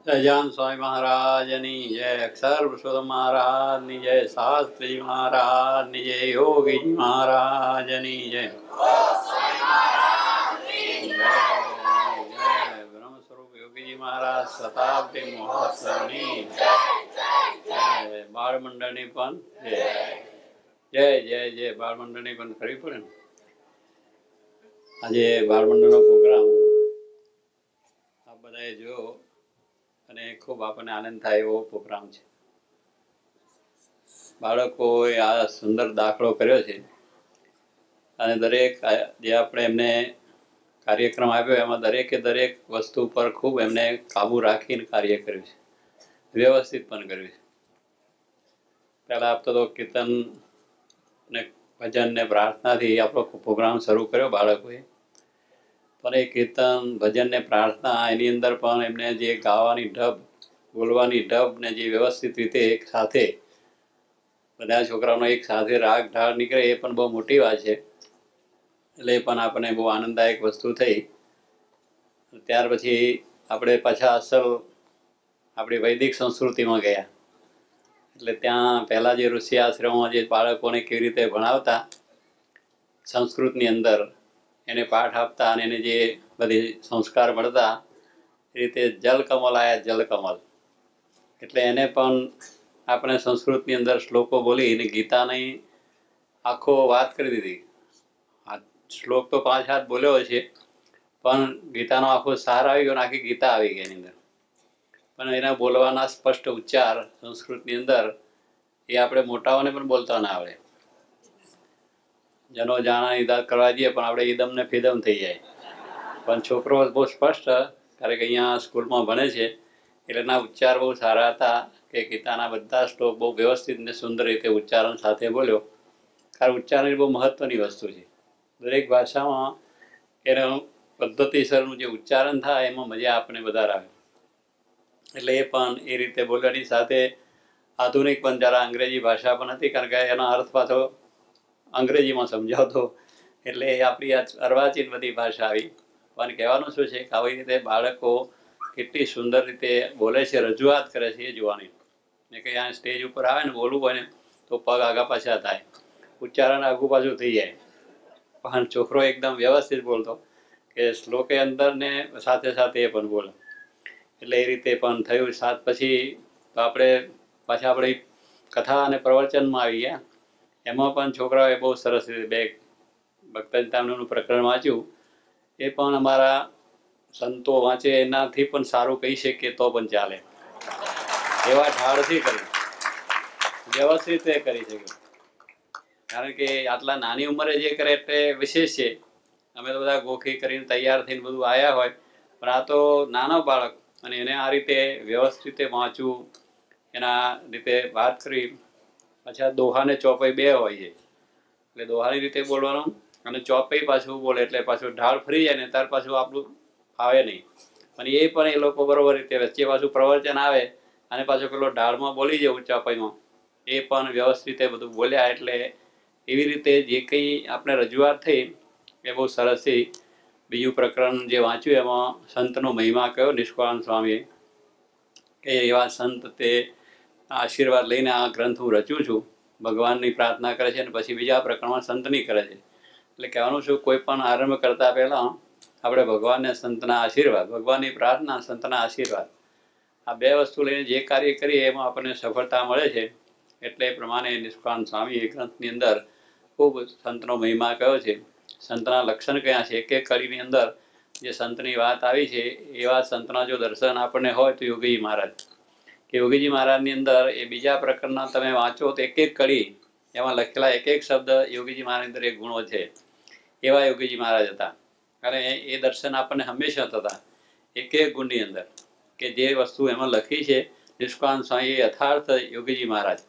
સહજાન સ્વામી મહારાજની જય, અક્ષર પુરુષોત્તમ મહારાજની જય, શાસ્ત્રી મહારાજની જય, યોગીજી મહારાજની જય. બ્રહ્મ સ્વરૂપ યોગીજી મહારાજ શતાબ્દી મહોત્સવની બાળ મંડળની પણ જય જય જય. બાળ મંડળની પણ કરવી પડે ને. આજે બાળ મંડળનો પ્રોગ્રામ આપ બધાએ જોયો અને ખૂબ આપણને આનંદ થાય એવો પ્રોગ્રામ છે. બાળકોએ આ સુંદર દાખલો કર્યો છે અને દરેક જે આપણે એમને કાર્યક્રમ આપ્યો એમાં દરેકે દરેક વસ્તુ પર ખૂબ એમને કાબુ રાખીને કાર્ય કર્યું છે, વ્યવસ્થિત પણ કર્યું છે. પહેલાં આપતો તો કીર્તન ને ભજન ને પ્રાર્થનાથી આપણો પ્રોગ્રામ શરૂ કર્યો બાળકોએ. પણ એ કીર્તન ભજન ને પ્રાર્થના એની અંદર પણ એમને જે ગાવાની ઢબ, બોલવાની ઢબ ને જે વ્યવસ્થિત રીતે એક સાથે બધા છોકરાઓનો એક સાથે રાગ ઢાળ નીકળે એ પણ બહુ મોટી વાત છે. એટલે એ પણ આપણને બહુ આનંદદાયક વસ્તુ થઈ. ત્યાર પછી આપણે પાછા અસલ આપણી વૈદિક સંસ્કૃતિમાં ગયા. એટલે ત્યાં પહેલાં જે ઋષિ આશ્રમમાં જે બાળકોને કેવી રીતે ભણાવતા સંસ્કૃતની અંદર એને પાઠ આપતા અને એને જે બધી સંસ્કાર મળતા એ રીતે જલકમલ આયા, જલકમલ. એટલે એને પણ આપણે સંસ્કૃતની અંદર શ્લોકો બોલી અને ગીતાની આખો વાત કરી દીધી. આ શ્લોક તો 5-7 બોલ્યો છે પણ ગીતાનો આખો સાર આવી ગયો ને આખી ગીતા આવી ગઈ એની અંદર. પણ એના બોલવાના સ્પષ્ટ ઉચ્ચાર સંસ્કૃતની અંદર એ આપણે મોટાઓને પણ બોલતા ના આવડે. જનો જાણા ઈદા કરવા જઈએ પણ આપણે ઈદમને ફિદમ થઈ જાય. પણ છોકરો બહુ સ્પષ્ટ, કારણ કે અહીંયા સ્કૂલમાં ભણે છે એટલે એના ઉચ્ચાર બહુ સારા હતા કે ગીતાના બધા શ્લોક બહુ વ્યવસ્થિત ને સુંદર રીતે ઉચ્ચારણ સાથે બોલ્યો. કારણ ઉચ્ચારણ એ બહુ મહત્વની વસ્તુ છે. દરેક ભાષામાં એનું પદ્ધતિસરનું જે ઉચ્ચારણ થાય એમાં મજા આપણે વધારે આવે. એટલે એ પણ એ રીતે બોલવાની સાથે આધુનિક પણ જરા અંગ્રેજી ભાષા પણ હતી, કારણ કે એનો અર્થ પાછો અંગ્રેજીમાં સમજાવતો. એટલે આપણી આ અર્વાચીન બધી ભાષા આવી. પણ કહેવાનું શું છે કે આવી રીતે બાળકો કેટલી સુંદર રીતે બોલે છે, રજૂઆત કરે છે એ જોવાની. ને કંઈ આ સ્ટેજ ઉપર આવે ને બોલવું હોય ને તો પગ આગા પાછા થાય, ઉચ્ચારણ આગું પાછું થઈ જાય. પણ છોકરો એકદમ વ્યવસ્થિત બોલતો કે શ્લોકે અંદર ને સાથે સાથે એ પણ બોલે. એટલે એ રીતે પણ થયું. સાત પછી તો આપણે પાછા આપણી કથા અને પ્રવચનમાં આવી ગયા. એમાં પણ છોકરાઓએ બહુ સરસ રીતે બે ભક્તચિંતામણીનું પ્રકરણ વાંચ્યું. એ પણ અમારા સંતો વાંચે એનાથી પણ સારું કહી શકીએ તો પણ ચાલે, એવા ઢાળથી કર્યું, વ્યવસ્થિત રીતે કરી શક્યું. કારણ કે આટલા નાની ઉંમરે જે કરે એટલે વિશેષ છે. અમે તો બધા ગોખી કરીને તૈયાર થઈને બધું આવ્યા હોય, પણ આ તો નાનો બાળક અને એને આ રીતે વ્યવસ્થિત રીતે વાંચવું, એના રીતે વાત કરવી. પાછા દોહાને ચોપાઈ 2 હોય છે, એટલે દોહાની રીતે બોલવાનું અને ચોપાઈ પાછું બોલે એટલે પાછું ઢાળ ફરી જાય ને ત્યાર પાછું આપણું ફાવે નહીં. અને એ પણ એ લોકો બરોબર રીતે વચ્ચે પાછું પ્રવચન આવે અને પાછું પેલો ઢાળમાં બોલી જાય ચોપાઈમાં, એ પણ વ્યવસ્થિત રીતે બધું બોલ્યા. એટલે એવી રીતે જે કંઈ આપણે રજૂઆત થઈ એ બહુ સરસ થઈ. બીજું પ્રકરણ જે વાંચ્યું એમાં સંતનો મહિમા કયો નિષ્કાળાનંદ સ્વામીએ, કે એવા સંત તે આશીર્વાદ લઈને આ ગ્રંથ હું રચું છું. ભગવાનની પ્રાર્થના કરે છે અને પછી બીજા પ્રકરણમાં સંતની કરે છે. એટલે કહેવાનું છું, કોઈ પણ આરંભ કરતા પહેલાં આપણે ભગવાનને સંતના આશીર્વાદ, ભગવાનની પ્રાર્થના, સંતના આશીર્વાદ, આ 2 વસ્તુ લઈને જે કાર્ય કરીએ એમાં આપણને સફળતા મળે છે. એટલે એ પ્રમાણે નિષ્કાળાનંદ સ્વામી એ ગ્રંથની અંદર ખૂબ સંતનો મહિમા કયો છે, સંતના લક્ષણ કયા છે, એક એક કડીની અંદર જે સંતની વાત આવી છે એવા સંતના જો દર્શન આપણને હોય તો યોગીજી મહારાજ, કે યોગીજી મહારાજની અંદર એ બીજા પ્રકરણના તમે વાંચો તો એક એક કડી એમાં લખેલા એક એક શબ્દ યોગીજી મહારાજની અંદર એક ગુણો છે. એવા યોગીજી મહારાજ હતા. અને એ દર્શન આપણને હંમેશા થતા એક એક ગુણની અંદર, કે જે વસ્તુ એમાં લખી છે નિષ્કાળાનંદ સ્વામી યથાર્થ યોગીજી મહારાજ,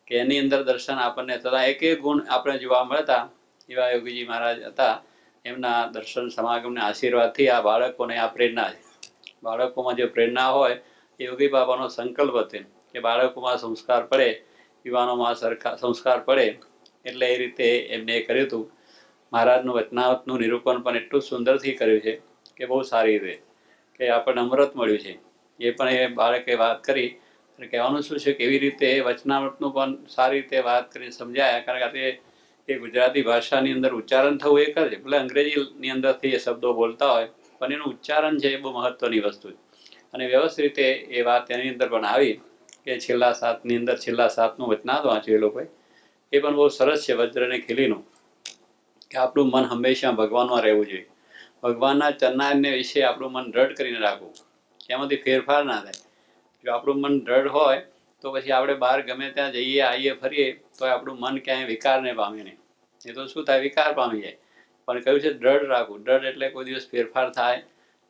કે એની અંદર દર્શન આપણને થતા એક એક ગુણ આપણે જોવા મળતા. એવા યોગીજી મહારાજ હતા. એમના દર્શન સમાગમને આશીર્વાદથી આ બાળકોને આ પ્રેરણા છે. બાળકોમાં જે પ્રેરણા હોય એ યોગી બાબાનો સંકલ્પ હતો કે બાળકોમાં સંસ્કાર પડે, યુવાનોમાં સંસ્કાર પડે. એટલે એ રીતે એમને કર્યું હતું. મહારાજનું વચનાવતનું નિરૂપણ પણ એટલું સુંદરથી કર્યું છે કે બહુ સારી રીતે, કે આપણને અમૃત મળ્યું છે. એ પણ એ બાળકે વાત કરી. અને કહેવાનું શું છે, કેવી રીતે વચનામૃતનું પણ સારી રીતે વાત કરીને સમજાયા. કારણ કે એ ગુજરાતી ભાષાની અંદર ઉચ્ચારણ થવું એક જ, ભલે અંગ્રેજીની અંદરથી એ શબ્દો બોલતા હોય, પણ એનું ઉચ્ચારણ છે એ બહુ મહત્વની વસ્તુ છે. અને વ્યવસ્થિત રીતે એ વાત એની અંદર પણ આવી કે છેલ્લા 7ની અંદર છેલ્લા 7નું વચનામૃત વાંચ્યું એ લોકોએ. એ પણ બહુ સરસ છે, વજ્ર અને ખીલીનું, કે આપણું મન હંમેશા ભગવાનમાં રહેવું જોઈએ. ભગવાનના ચરણારને વિશે આપણું મન દ્રઢ કરીને રાખવું, એમાંથી ફેરફાર ના થાય. જો આપણું મન દ્રઢ હોય તો પછી આપણે બહાર ગમે ત્યાં જઈએ આવીએ ફરીએ તો આપણું મન ક્યાંય વિકારને પામે નહીં. એ તો શું થાય, વિકાર પામી જાય. પણ કહ્યું છે દ્રઢ રાખવું. દ્રઢ એટલે કોઈ દિવસ ફેરફાર થાય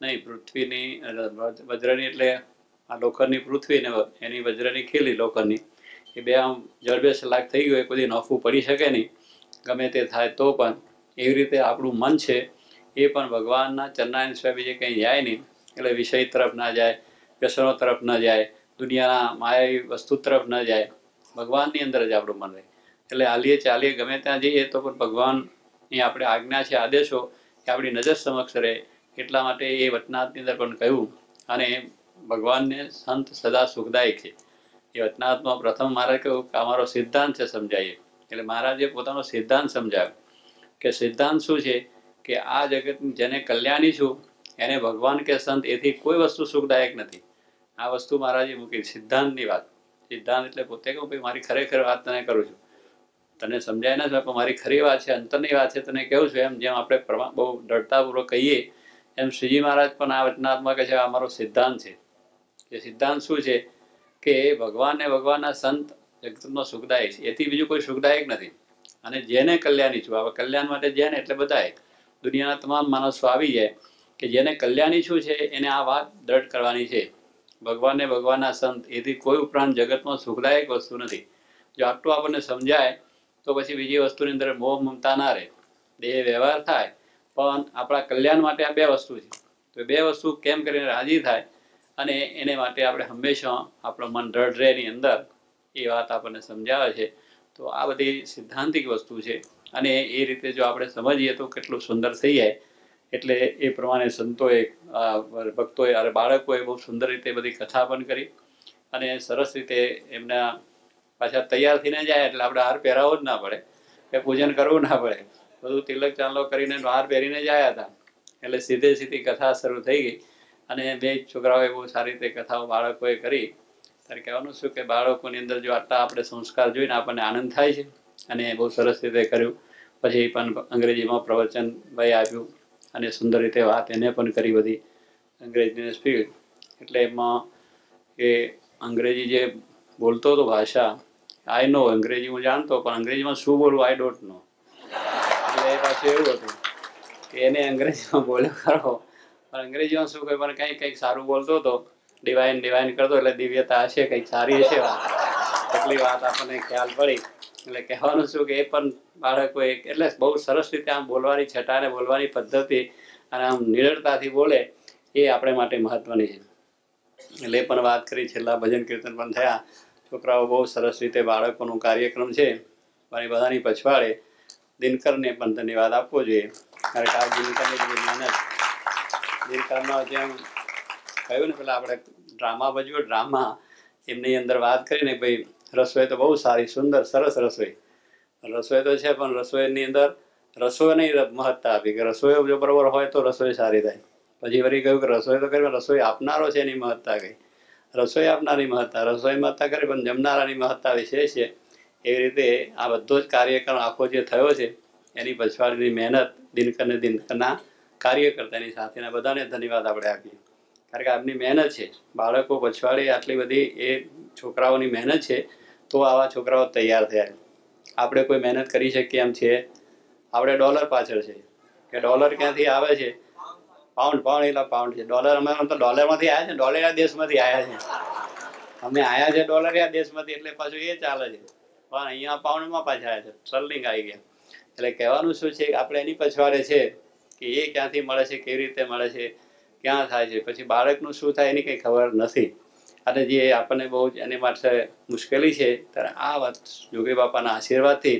નહીં. પૃથ્વીની વજ્રની એટલે આ લોખંડની પૃથ્વી ને એની વજ્રની ખીલી લોખંડની, એ બે આમ જળબે સલાક થઈ ગયું, કોઈ નફું પડી શકે નહીં ગમે તે થાય તો પણ. એવી રીતે આપણું મન છે એ પણ ભગવાનના ચરણારવિંદ સિવાય બીજે કંઈ જાય નહીં. એટલે વિષય તરફ ના જાય, વ્યસનો તરફ ન જાય, દુનિયાના માયાવી વસ્તુ તરફ ન જાય, ભગવાનની અંદર જ આપણું મન રહે. એટલે હાલીએ ચાલીએ ગમે ત્યાં જઈએ તો પણ ભગવાનની આપણે આજ્ઞા છે, આદેશો એ આપણી નજર સમક્ષ રહે. એટલા માટે એ વચનામૃતની અંદર પણ કહ્યું. અને ભગવાનને સંત સદા સુખદાયક છે. એ વચનામૃતમાં પ્રથમ મારે કહ્યું કે અમારો સિદ્ધાંત છે સમજાવીએ. એટલે મહારાજે પોતાનો સિદ્ધાંત સમજાવ્યો કે સિદ્ધાંત શું છે, કે આ જગત જેને કલ્યાણી છું એને ભગવાન કે સંત એથી કોઈ વસ્તુ સુખદાયક નથી. આ વસ્તુ મહારાજે મૂકી, સિદ્ધાંતની વાત. સિદ્ધાંત એટલે પોતે કહું ભાઈ મારી ખરેખર વાત તને કરું છું, તને સમજાય ના પણ મારી ખરી વાત છે, અંતરની વાત છે, તને કહું છું. એમ જેમ આપણે બહુ દ્રઢતાપૂર્વક કહીએ એમ શ્રીજી મહારાજ પણ આ વચનાત્મા કહે છે આ અમારો સિદ્ધાંત છે. એ સિદ્ધાંત શું છે, કે ભગવાન ને ભગવાનના સંત જગતનો સુખદાયક છે, એથી બીજું કોઈ સુખદાયક નથી. અને જેને કલ્યાણી છું, હવે કલ્યાણ માટે જેને એટલે બધાએ દુનિયાના તમામ માણસો આવી જાય કે જેને કલ્યાણી શું છે એને આ વાત દ્રઢ કરવાની છે. ભગવાન ને ભગવાનના સંત એથી કોઈ ઉપરાંત જગતમાં સુખદાયક વસ્તુ નથી. જો આટલું આપણને સમજાય તો પછી બીજી વસ્તુની અંદર મોહ મમતા ના રહે. દેહ વ્યવહાર થાય પણ આપણા કલ્યાણ માટે આ બે વસ્તુ છે. તો બે વસ્તુ કેમ કરીને રાજી થાય અને એને માટે આપણે હંમેશા આપણું મન દ્રઢ રહે એની અંદર, એ વાત આપણને સમજાવે છે. તો આ બધી સિદ્ધાંતિક વસ્તુ છે. અને એ રીતે જો આપણે સમજીએ તો કેટલું સુંદર થઈ જાય. એટલે એ પ્રમાણે સંતોએ, ભક્તોએ અને બાળકોએ બહુ સુંદર રીતે બધી કથા પણ કરી. અને સરસ રીતે એમના પાછા તૈયાર થઈને જાય એટલે આપણે હાર પહેરાવવો જ ના પડે, કે પૂજન કરવું ના પડે. બધું તિલક ચાંદલો કરીને હાર પહેરીને જાય હતા. એટલે સીધી કથા શરૂ થઈ ગઈ. અને બે છોકરાઓએ બહુ સારી રીતે કથાઓ બાળકોએ કરી. ત્યારે કહેવાનું શું કે બાળકોની અંદર જો આટલા આપણે સંસ્કાર જોઈને આપણને આનંદ થાય છે. અને બહુ સરસ રીતે કર્યું. પછી પણ અંગ્રેજીમાં પ્રવચન ભાઈ આપ્યું અને સુંદર રીતે વાત એને પણ કરી બધી અંગ્રેજીની સ્પીડ. એટલે એમાં એ અંગ્રેજી જે બોલતો હતો ભાષા, આઈ નો અંગ્રેજી હું જાણતો, પણ અંગ્રેજીમાં શું બોલવું આઈ ડોન્ટ નો. એટલે એ પાછું એવું હતું કે એને અંગ્રેજીમાં બોલ્યો ખરો, પણ અંગ્રેજીમાં શું કહે, પણ કંઈક સારું બોલતો હતો, ડિવાઇન કરતો, એટલે દિવ્યતા હશે, કંઈક સારી હશે વાત. એટલી વાત આપણને ખ્યાલ પડી. એટલે કહેવાનું શું કે એ પણ બાળકો એટલે બહુ સરસ રીતે આમ બોલવાની છટા અને બોલવાની પદ્ધતિ અને આમ નિડરતાથી બોલે એ આપણે માટે મહત્વની છે. એટલે એ પણ વાત કરી. છેલ્લા ભજન કીર્તન પણ થયા. છોકરાઓ બહુ સરસ રીતે બાળકોનું કાર્યક્રમ છે. મારી બધાની પછવાડે દિનકરને પણ ધન્યવાદ આપવો જોઈએ. કારણ કે આ દિનકરની બધી મહેનત, દિનકરમાં જેમ કહ્યું ને પેલા આપણે ડ્રામા ભજવ્યો, ડ્રામા એમની અંદર વાત કરીને ભાઈ રસોઈ તો બહુ સારી, સુંદર, સરસ રસોઈ તો છે, પણ રસોઈની અંદર રસોઈની મહત્તા આપી કે રસોઈ જો બરોબર હોય તો રસોઈ સારી થાય. પછી વળી કહ્યું કે રસોઈ તો કરી, રસોઈ આપનારો છે એની મહત્તા કઈ, રસોઈ આપનારની મહત્તા, રસોઈ મહત્તા કરી પણ જમનારાની મહત્તા વિશેષ છે. એવી રીતે આ બધો જ કાર્યક્રમ આખો જે થયો છે એની પછવાડીની મહેનત દિનકરના કાર્યકર્તાની સાથેના બધાને ધન્યવાદ આપણે આપીએ. કારણ કે આમની મહેનત છે, બાળકો પછવાડે આટલી બધી એ છોકરાઓની મહેનત છે તો આવા છોકરાઓ તૈયાર થયા. આપણે કોઈ મહેનત કરી શકીએ એમ છે? આપણે ડોલર પાછળ છે કે ડોલર ક્યાંથી આવે છે, પાઉન્ડ એટલા પાઉન્ડ છે. ડોલર અમે તો ડોલરમાંથી આવ્યા છે, ડોલર દેશમાંથી આવ્યા છે. અમે આવ્યા છે ડોલર દેશમાંથી, એટલે પાછું એ ચાલે છે. પણ અહીંયા પાઉન્ડમાં પાછા આવ્યા છે, સ્ટર્લિંગ આવી ગયા. એટલે કહેવાનું શું છે, આપણે એની પછવાડે છે કે એ ક્યાંથી મળે છે, કેવી રીતે મળે છે, ક્યાં થાય છે, પછી બાળકનું શું થાય એની કંઈ ખબર નથી. અને જે આપણને બહુ જ એની માટે મુશ્કેલી છે, ત્યારે આ વાત જોગી બાપાના આશીર્વાદથી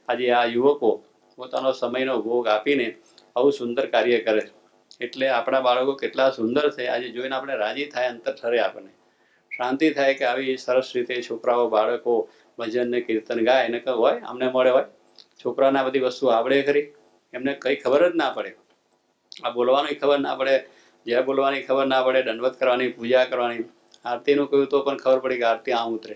આજે આ યુવકો પોતાનો સમયનો ભોગ આપીને આવું સુંદર કાર્ય કરે છે. એટલે આપણા બાળકો કેટલા સુંદર છે આજે જોઈને આપણે રાજી થાય, અંતર ઠરે, આપણને શાંતિ થાય કે આવી સરસ રીતે છોકરાઓ બાળકો ભજન ને કીર્તન ગાય એને હોય અમને મળે હોય. છોકરાને આ બધી વસ્તુ આવડે ખરી? એમને કંઈ ખબર જ ના પડે. આ બોલવાની ખબર ના પડે, જય બોલવાની ખબર ના પડે, દંડવત કરવાની, પૂજા કરવાની. આરતીનું કહ્યું તો પણ ખબર પડી કે આરતી આમ ઉતરે.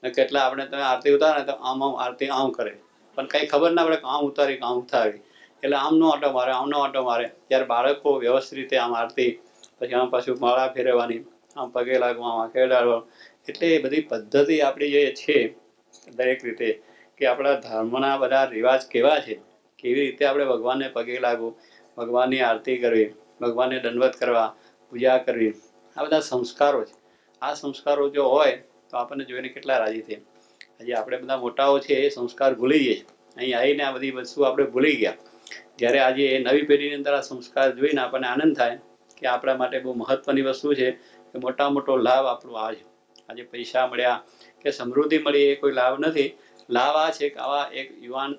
કેટલા આપણે તમે આરતી ઉતારે ને તો આમ આરતી આમ કરે, પણ કંઈ ખબર ના પડે કે આમ ઉતારી કે આમ ઉતારી. એટલે આમનો આંટો મારે, આમનો આંટો મારે. ત્યારે બાળકો વ્યવસ્થિત રીતે આમ આરતી, પછી આમ પાછું માળા ફેરવવાની, આમ પગે લાગવા, આમ આંખે લાગવા. એટલે એ બધી પદ્ધતિ આપણી જે છે દરેક રીતે, કે આપણા ધર્મના બધા રિવાજ કેવા છે, કેવી રીતે આપણે ભગવાનને પગે લાગવું, ભગવાનની આરતી કરવી, ભગવાનને દંડવત કરવા, પૂજા કરવી, આ બધા સંસ્કારો છે. આ સંસ્કારો જો હોય તો આપણને જોઈને કેટલા રાજી થાય. આજે આપણે બધા મોટાઓ છે એ સંસ્કાર ભૂલી જઈએ. અહીં આવીને આ બધી વસ્તુ આપણે ભૂલી ગયા. જ્યારે આજે એ નવી પેઢીની અંદર આ સંસ્કાર જોઈને આપણને આનંદ થાય કે આપણા માટે બહુ મહત્વની વસ્તુ છે કે મોટા મોટો લાભ આપણો આવે છે. આજે પૈસા મળ્યા કે સમૃદ્ધિ મળી એ કોઈ લાભ નથી. લાભ આ છે કે આવા એક યુવાન,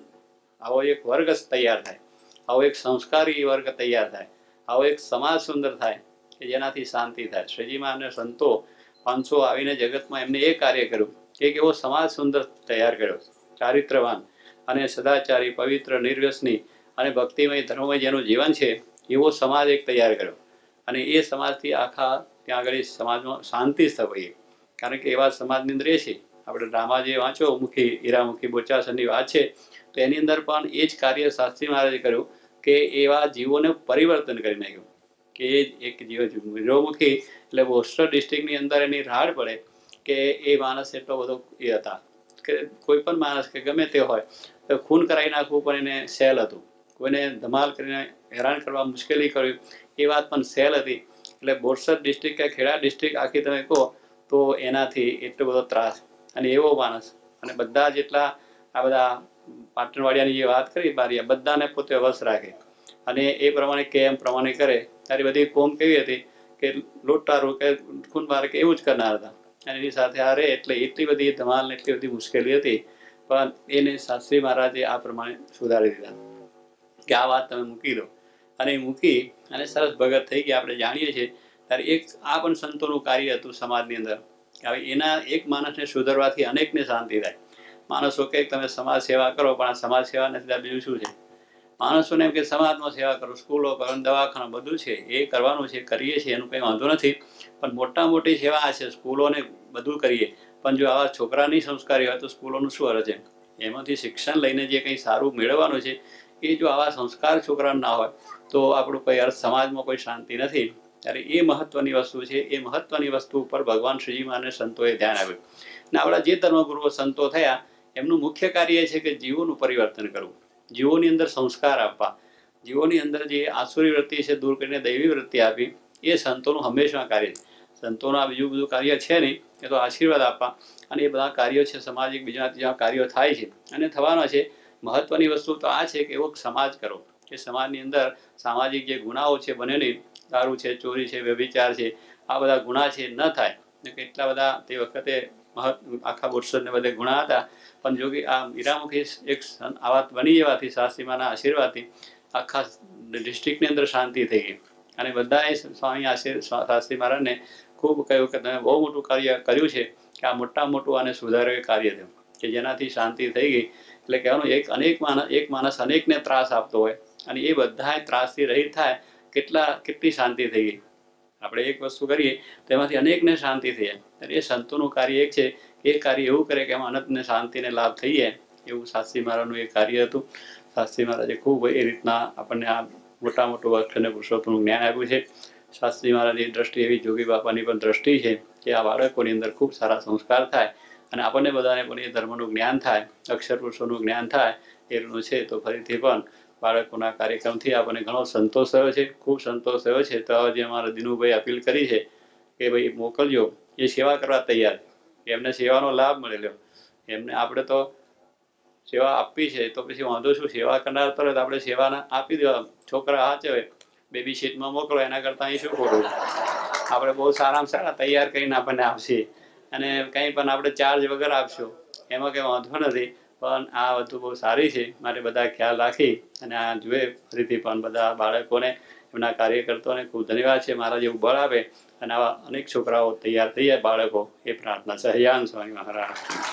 આવો એક વર્ગ તૈયાર થાય, આવો એક સંસ્કારી વર્ગ તૈયાર થાય, આવો એક સમાજ સુંદર થાય કે જેનાથી શાંતિ થાય. શ્રીજીમાં અને સંતો 500 આવીને જગતમાં એમને એ કાર્ય કર્યું કે એક એવો સમાજ સુંદર તૈયાર કર્યો, ચારિત્રવાન અને સદાચારી, પવિત્ર, નિર્વ્યસની અને ભક્તિમય ધર્મમય જેનું જીવન છે એવો સમાજ એક તૈયાર કર્યો. અને એ સમાજથી આખા ત્યાં આગળ સમાજમાં શાંતિ સ્થપાઈ. કારણ કે એવા સમાજની અંદર એ છે, આપણે ડ્રામા જે વાંચો મુખી હીરામુખી બોચાસનની વાત છે, તો એની અંદર પણ એ જ કાર્ય શાસ્ત્રી મહારાજે કર્યું કે એવા જીવોને પરિવર્તન કરી નાખ્યું. કે એક જીવ હીરામુખી એટલે બોસ્ટર ડિસ્ટ્રિક્ટની અંદર એની રાડ પડે કે એ માણસ એટલો બધો એ હતા કે કોઈ પણ માણસ કે ગમે તે હોય તો ખૂન કરાવી નાખવું પણ એને સહેલ હતું. કોઈને ધમાલ કરીને હેરાન કરવા, મુશ્કેલી કરવી એ વાત પણ સહેલ હતી. એટલે બોરસદ ડિસ્ટ્રિક્ટ કે ખેડા ડિસ્ટ્રિક્ટ આખી તમે કહો તો એનાથી એટલો બધો ત્રાસ. અને એવો માણસ, અને બધા જેટલા આ બધા પાટણવાડિયાની જે વાત કરી બારીયા, બધાને પોતે વશ રાખે અને એ પ્રમાણે કે એમ પ્રમાણે કરે. તારી બધી કોમ કેવી હતી કે લૂંટારું કે ખૂનબાર કે એવું જ કરનાર હતા. અને એની સાથે આ રહે એટલે એટલી બધી ધમાલ ને એટલી બધી મુશ્કેલી હતી, પણ એને શાસ્ત્રી મહારાજે આ પ્રમાણે સુધારી દીધા કે આ વાત તમે મૂકી દો. અને મૂકી અને સરસ ભગત થઈ ગયા. આપણે જાણીએ છીએ ત્યારે એક આ પણ સંતોનું કાર્ય હતું સમાજની અંદર. હવે એના એક માણસને સુધારવાથી અનેકને શાંતિ થાય. માણસો કે તમે સમાજ સેવા કરો, પણ આ સમાજ સેવા નથી, બીજું શું છે? માણસોને એમ કે સમાજમાં સેવા કરો, સ્કૂલો કરો, દવાખાના બધું છે એ કરવાનું છે, કરીએ છીએ, એનું કંઈ વાંધો નથી. પણ મોટા મોટી સેવા આ છે, સ્કૂલોને બધું કરીએ, પણ જો આવા છોકરાની સંસ્કારી હોય તો સ્કૂલોનું શું અર્થ છે? એમાંથી શિક્ષણ લઈને જે કંઈ સારું મેળવવાનું છે એ જો આવા સંસ્કાર છોકરાને ના હોય તો આપણું કોઈ અર્થ, સમાજમાં કોઈ શાંતિ નથી. ત્યારે એ મહત્વની વસ્તુ છે. એ મહત્વની વસ્તુ ઉપર ભગવાન શ્રીજીમાં અને સંતોએ ધ્યાન આપ્યું. ને આપણા જે ધર્મગુરુઓ સંતો થયા એમનું મુખ્ય કાર્ય એ છે કે જીવોનું પરિવર્તન કરવું, જીવોની અંદર સંસ્કાર આપવા, જીવોની અંદર જે આસુરી વૃત્તિ છે દૂર કરીને દૈવી વૃત્તિ આપી. એ સંતોનું હંમેશા કાર્ય છે. સંતોનું આ બીજું બધું કાર્ય છે નહીં, એ તો આશીર્વાદ આપવા. અને એ બધા કાર્યો છે સામાજિક, બીજા ત્રીજા કાર્યો થાય છે અને થવાના છે. મહત્વની વસ્તુ તો આ છે કે એવો સમાજ કરો કે સમાજની અંદર સામાજિક જે ગુનાઓ છે બને નહીં, દારૂ છે, ચોરી છે, વ્યભિચાર છે, આ બધા ગુના છે ન થાય. કેટલા બધા તે વખતે આખા બોરસદને બધે ગુણા હતા, પણ જો કે આ હીરામુખી એક આ વાત બની જવાથી શાસ્ત્રીમાના આશીર્વાદથી આખા ડિસ્ટ્રિક્ટની અંદર શાંતિ થઈ ગઈ. અને બધાએ સ્વામી શાસ્ત્રી મહારાજને ખૂબ કહ્યું કે તમે બહુ મોટું કાર્ય કર્યું છે, કે આ મોટા મોટું આને સુધારેલું કાર્ય થયું કે જેનાથી શાંતિ થઈ ગઈ. એટલે કહેવાનું એક માણસ અનેકને ત્રાસ આપતો હોય અને એ બધા ત્રાસથી રહિત થાય, કેટલી શાંતિ થઈ ગઈ. આપણે એક વસ્તુ કરીએ તેમાંથી અનેકને શાંતિ થઈ જાય. એ સંતોનું કાર્ય એક છે, એ કાર્ય એવું કરે કે એમાં અનંતને શાંતિને લાભ થઈ જાય. એવું શાસ્ત્રી મહારાજનું એ કાર્ય હતું. શાસ્ત્રી મહારાજે ખૂબ એ રીતના આપણને આ મોટા મોટું અક્ષર અને પુરુષોત્તમનું જ્ઞાન આપ્યું છે. શાસ્ત્રી મહારાજની દ્રષ્ટિ એવી, જોગી બાપાની પણ દ્રષ્ટિ છે કે આ બાળકોની અંદર ખૂબ સારા સંસ્કાર થાય અને આપણને બધાને પણ એ ધર્મનું જ્ઞાન થાય, અક્ષર પુરુષોનું જ્ઞાન થાય એટલું છે. તો ફરીથી પણ બાળકોના કાર્યક્રમથી આપણને ઘણો સંતોષ થયો છે, ખૂબ સંતોષ થયો છે. તો જે અમારા દિનુભાઈ અપીલ કરી છે કે ભાઈ મોકલજો, એ સેવા કરવા તૈયાર, એમને સેવાનો લાભ મળેલો. એમને આપણે તો સેવા આપવી છે તો પછી વાંધો શું? સેવા કરનાર તરત આપણે સેવાના આપી દેવા. છોકરા હાચવે, બેબી સીટમાં મોકલો, એના કરતાં અહીં શું ખોટું? આપણે બહુ સારામાં સારા તૈયાર કરીને આપણને આપશે અને કંઈ પણ આપણે ચાર્જ વગર આપશો, એમાં કંઈ વાંધો નથી. પણ આ વસ્તુ બહુ સારી છે, માટે બધા ખ્યાલ રાખી અને આ જુએ ફરીથી પણ બધા બાળકોને એમના કાર્યકર્તાઓને ખૂબ ધન્યવાદ છે. મારા જેવું બળ આપે અને આવા અનેક છોકરાઓ તૈયાર થઈ જાય, બાળકો, એ પ્રાર્થના છે. હરિયાન સ્વામી મહારાજ.